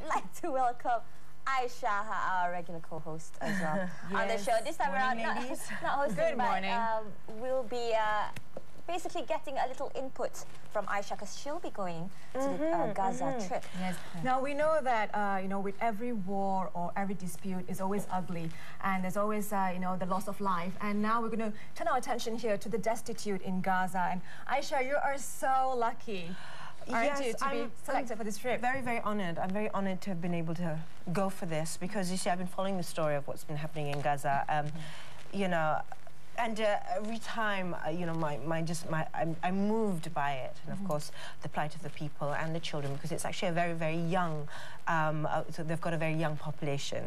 would like to welcome Aisha, our regular co-host as well, on the show. This time around, not hosting, Good morning. We'll be basically getting a little input from Aisha because she'll be going to the Gaza trip. Yes. Now we know that with every war or every dispute is always ugly, and there's always the loss of life. And now we're going to turn our attention here to the destitute in Gaza. And Aisha, you are so lucky. Aren't you, to be selected for this trip? Very, very honoured. I'm very honoured to have been able to go for this because, you see, I've been following the story of what's been happening in Gaza. And every time, I'm moved by it. And of course, the plight of the people and the children, because it's actually a very, very young, so they've got a very young population.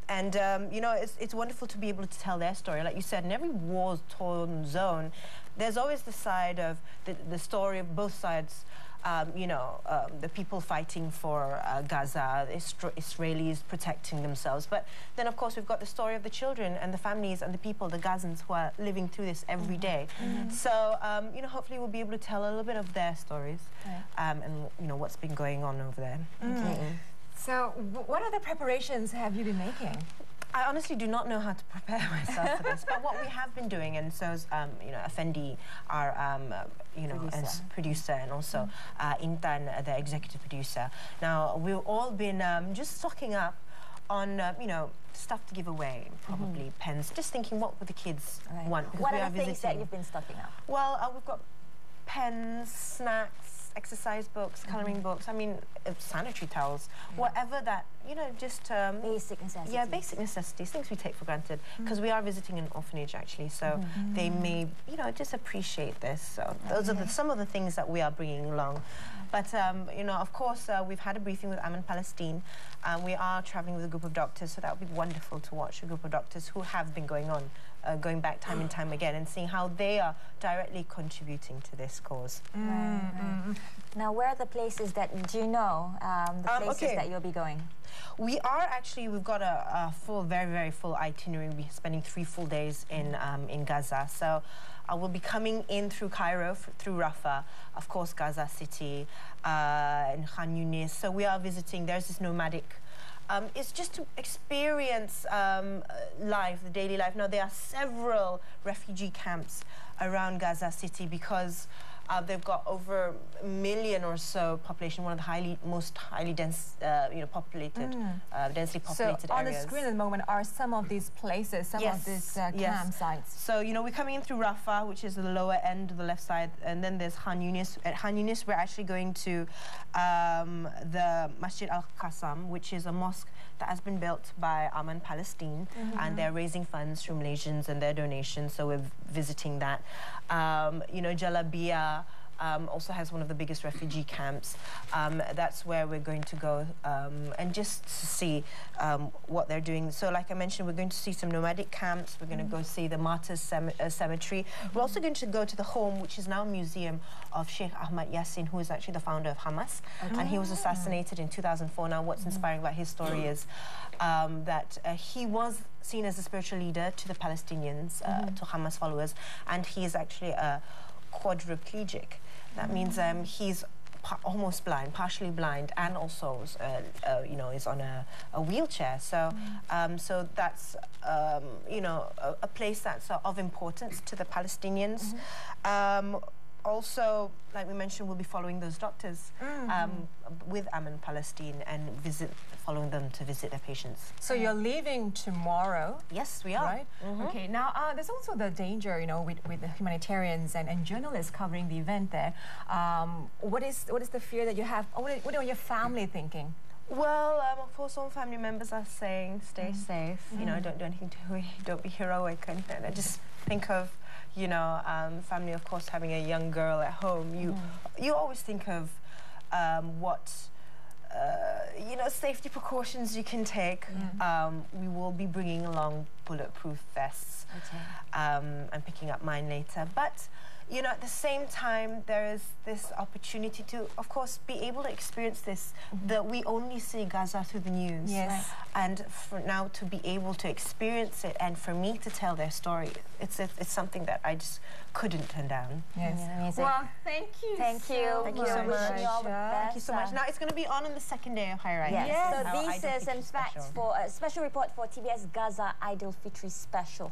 It's wonderful to be able to tell their story. Like you said, in every war-torn zone, there's always the side of the story of both sides. The people fighting for Gaza, the Israelis protecting themselves. But then, of course, we've got the story of the children and the families and the people, the Gazans, who are living through this every day. So, hopefully we'll be able to tell a little bit of their stories and, what's been going on over there. So, what other preparations have you been making? I honestly do not know how to prepare myself for this, but what we have been doing, and so is, Effendi, our, as producer, and also Intan, the executive producer. Now, we've all been just stocking up on, stuff to give away, probably pens, just thinking what would the kids want. What are the things that you've been stocking up? Well, we've got pens, snacks, exercise books, colouring books, sanitary towels, whatever that, just... basic necessities. Yeah, basic necessities, things we take for granted, because we are visiting an orphanage, actually, so they may, just appreciate this. So those are some of the things that we are bringing along. But, of course, we've had a briefing with Aman Palestine. We are travelling with a group of doctors, so that would be wonderful to watch a group of doctors who have been going back time and time again and seeing how they are directly contributing to this cause. Now, where are the places that, do you know, the places that you'll be going? We are actually, we've got a full, very, very full itinerary. We'll be spending 3 full days in Gaza. So we'll be coming in through Cairo, through Rafah, of course, Gaza City, and Khan Yunis. So we are visiting, there's this nomadic it's just to experience life, the daily life. Now, there are several refugee camps around Gaza City because they've got over 1 million or so population, one of the most highly dense, populated, densely populated areas. So on the screen at the moment are some of these places, some of these campsites. So, we're coming in through Rafah, which is the lower end of the left side, and then there's Khan Yunis. At Khan Yunis, we're actually going to the Masjid Al-Qassam, which is a mosque that has been built by Aman Palestine, and they're raising funds from Malaysians and their donations, so we're visiting that. Jalabia also has one of the biggest refugee camps. That's where we're going to go and just to see what they're doing. So like I mentioned, we're going to see some nomadic camps. We're going to go see the Martyrs Cemetery. We're also going to go to the home, which is now a museum of Sheikh Ahmad Yassin, who is actually the founder of Hamas. And he was assassinated in 2004. Now, what's inspiring about his story is that he was seen as a spiritual leader to the Palestinians, to Hamas followers, and he is actually a quadriplegic. That means he's almost blind, partially blind, and also, is on a wheelchair. So, so that's, a place that's of importance to the Palestinians. Also, like we mentioned, we'll be following those doctors with Aman Palestine and following them to visit their patients. So you're leaving tomorrow? Yes, we are. Right? Okay, now there's also the danger, with the humanitarians and journalists covering the event there. What is the fear that you have? What are your family thinking? Well, of course, all family members are saying, stay safe, don't do anything don't be heroic, and I just think of, family, of course, having a young girl at home. You always think of what, safety precautions you can take. We will be bringing along bulletproof vests. I'm picking up mine later. But, you know, at the same time, there is this opportunity to, of course, be able to experience this, that we only see Gaza through the news. Yes. Right. And for now to be able to experience it and for me to tell their story, it's something that I just couldn't turn down. Yes. Amazing. Well, thank you. Thank you. Thank you so much. Wishing you all the best. Thank you so much. Now it's going to be on the second day of Hari Raya. Yes. Yes. So How these Idul are some Fitri facts special. for a special report for TBS Gaza Idul Fitri special.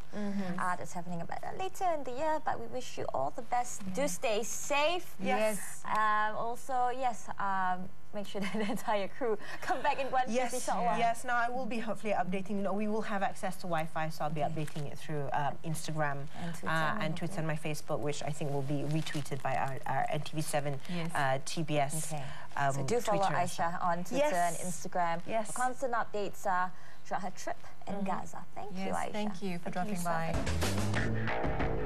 That's happening a bit later in the year, but we wish you all the best. Do stay safe. Yes. Also, yes, make sure that the entire crew come back in one piece, Yes, inshallah. yes. Now I will be hopefully updating. You know, we will have access to Wi-Fi, so I'll be updating it through Instagram and Twitter and my Facebook, which I think will be retweeted by our NTV7 TBS. Okay. So do follow Twitter. Aisha on Twitter and Instagram Yes. for constant updates throughout her trip in Gaza. Thank you, Aisha. Thank you for Thank you, dropping by.